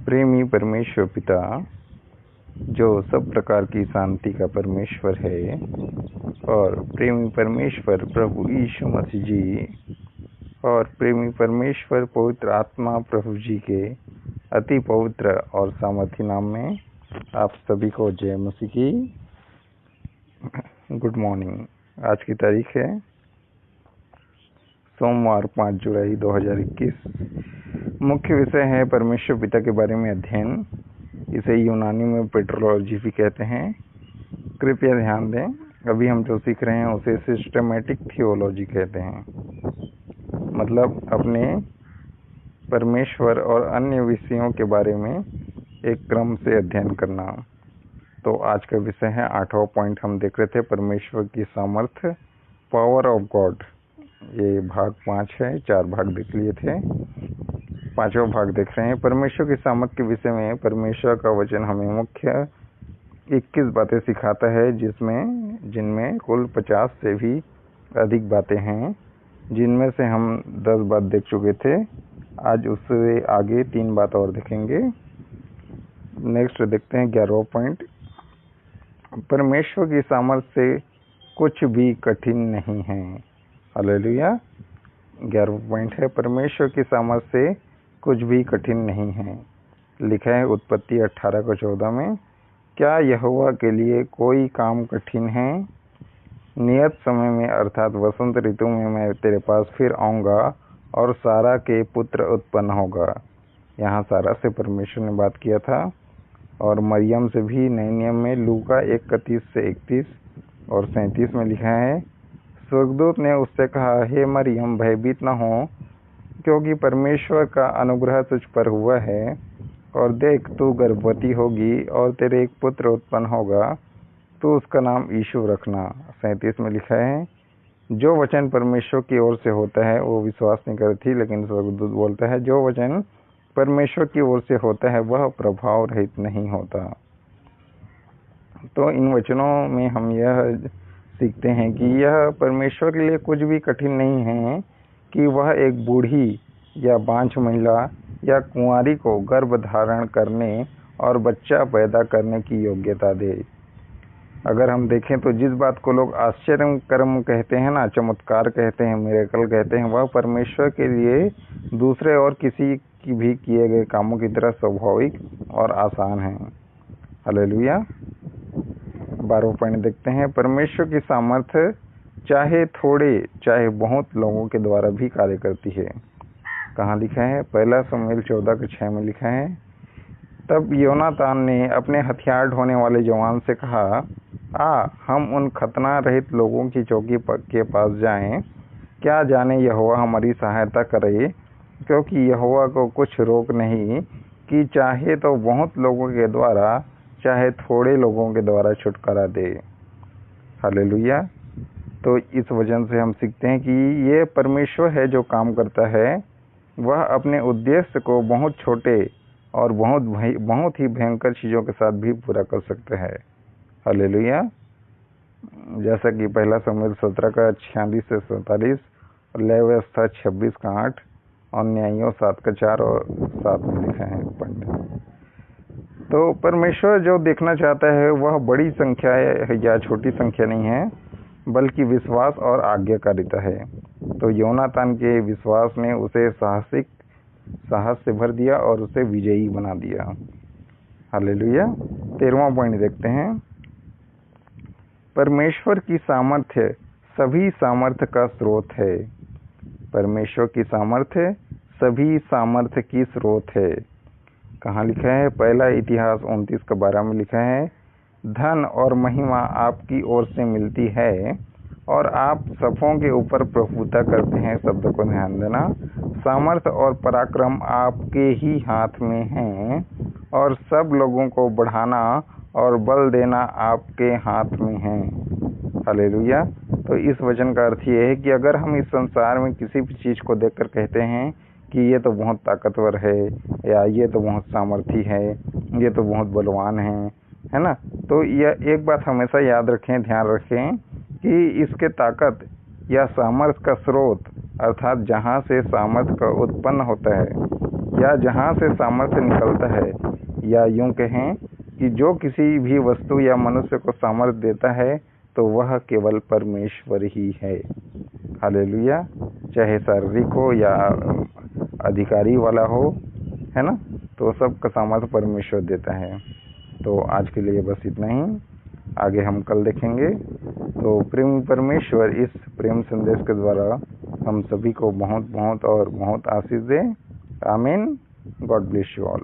प्रेमी परमेश्वर पिता जो सब प्रकार की शांति का परमेश्वर है और प्रेमी परमेश्वर प्रभु यीशु मसीह जी और प्रेमी परमेश्वर पवित्र आत्मा प्रभु जी के अति पवित्र और सामर्थी नाम में आप सभी को जय मसीह की गुड मॉर्निंग। आज की तारीख है सोमवार 5 जुलाई 2021। मुख्य विषय है परमेश्वर पिता के बारे में अध्ययन। इसे यूनानी में पेट्रोलॉजी भी कहते हैं। कृपया ध्यान दें, अभी हम जो सीख रहे हैं उसे सिस्टमैटिक थियोलॉजी कहते हैं, मतलब अपने परमेश्वर और अन्य विषयों के बारे में एक क्रम से अध्ययन करना। तो आज का विषय है 8वां पॉइंट हम देख रहे थे, परमेश्वर की सामर्थ्य, पावर ऑफ गॉड। ये भाग 5 है, 4 भाग देख लिए थे, 5वां भाग देख रहे हैं। परमेश्वर की सामर्थ्य के विषय में परमेश्वर का वचन हमें मुख्य 21 बातें सिखाता है, जिनमें कुल 50 से भी अधिक बातें हैं, जिनमें से हम 10 बात देख चुके थे। आज उससे आगे 3 बात और देखेंगे। नेक्स्ट देखते हैं 11वां पॉइंट, परमेश्वर की सामर्थ्य से कुछ भी कठिन नहीं है। हालेलुया। 11वां पॉइंट है, परमेश्वर की सामर्थ्य से कुछ भी कठिन नहीं है। लिखा है उत्पत्ति 18:14 में, क्या यहोवा के लिए कोई काम कठिन है? नियत समय में अर्थात वसंत ऋतु में मैं तेरे पास फिर आऊँगा और सारा के पुत्र उत्पन्न होगा। यहाँ सारा से परमेश्वर ने बात किया था, और मरियम से भी नए नियम में लूका 1:31 से 31 और 37 में लिखा है, स्वर्गदूत ने उससे कहा, हे मरियम, भयभीत न हो, क्योंकि परमेश्वर का अनुग्रह तुझ पर हुआ है, और देख तू गर्भवती होगी और तेरे एक पुत्र उत्पन्न होगा, तो उसका नाम यीशु रखना। 37 में लिखा है, जो वचन परमेश्वर की ओर से होता है वो विश्वास नहीं करती, लेकिन स्वर्गदूत बोलता है, जो वचन परमेश्वर की ओर से होता है वह प्रभाव रहित नहीं होता। तो इन वचनों में हम यह सीखते हैं कि यह परमेश्वर के लिए कुछ भी कठिन नहीं है कि वह एक बूढ़ी या बांझ महिला या कुंवारी को गर्भ धारण करने और बच्चा पैदा करने की योग्यता दे। अगर हम देखें तो जिस बात को लोग आश्चर्य कर्म कहते हैं ना, चमत्कार कहते हैं, मिरेकल कहते हैं, वह परमेश्वर के लिए दूसरे और किसी की भी किए गए कामों की तरह स्वाभाविक और आसान है। हालेलुया। 12वां पॉइंट देखते हैं, परमेश्वर की सामर्थ्य चाहे थोड़े चाहे बहुत लोगों के द्वारा भी कार्य करती है। कहाँ लिखा है? 1 शमूएल 14:6 में लिखा है, तब योनातान ने अपने हथियार ढोने वाले जवान से कहा, हम उन खतना रहित लोगों की चौकी के पास जाएं, क्या जाने यहोवा हमारी सहायता करे, क्योंकि यहोवा को कुछ रोक नहीं कि चाहे तो बहुत लोगों के द्वारा चाहे थोड़े लोगों के द्वारा छुटकारा दे। हालेलुया। तो इस वजह से हम सीखते हैं कि ये परमेश्वर है जो काम करता है, वह अपने उद्देश्य को बहुत छोटे और बहुत ही भयंकर चीज़ों के साथ भी पूरा कर सकता है। हालेलुया। जैसा कि 1 शमूएल 17:46 से 47 और लय व्यवस्था 26:8 और न्यायों 7:4 और 7 में लिखा है पंडित। तो परमेश्वर जो देखना चाहता है वह बड़ी संख्या या छोटी संख्या नहीं है, बल्कि विश्वास और आज्ञाकारिता है। तो योनातान के विश्वास ने उसे साहस से भर दिया और उसे विजयी बना दिया। हालेलुया। 13वां पॉइंट देखते हैं, परमेश्वर की सामर्थ्य सभी सामर्थ्य का स्रोत है। परमेश्वर की सामर्थ्य सभी सामर्थ्य की स्रोत है। कहाँ लिखा है? 1 इतिहास 29:12 में लिखा है, धन और महिमा आपकी ओर से मिलती है और आप सबों के ऊपर प्रभुता करते हैं। शब्द को ध्यान देना, सामर्थ्य और पराक्रम आपके ही हाथ में हैं और सब लोगों को बढ़ाना और बल देना आपके हाथ में है। हालेलुया। तो इस वचन का अर्थ ये है कि अगर हम इस संसार में किसी भी चीज़ को देखकर कहते हैं कि ये तो बहुत ताकतवर है, या ये तो बहुत सामर्थी है, ये तो बहुत बलवान है ना, तो यह एक बात हमेशा याद रखें, ध्यान रखें कि इसके ताकत या सामर्थ्य का स्रोत, अर्थात जहाँ से सामर्थ्य का उत्पन्न होता है, या जहाँ से सामर्थ्य निकलता है, या यूं कहें कि जो किसी भी वस्तु या मनुष्य को सामर्थ्य देता है, तो वह केवल परमेश्वर ही है। हालेलुया। चाहे शारीरिक हो या अधिकारी वाला हो, है ना, तो सबका सामर्थ्य परमेश्वर देता है। तो आज के लिए बस इतना ही, आगे हम कल देखेंगे। तो प्रेम परमेश्वर इस प्रेम संदेश के द्वारा हम सभी को बहुत बहुत और बहुत आशीष दे। आमीन। God bless you all.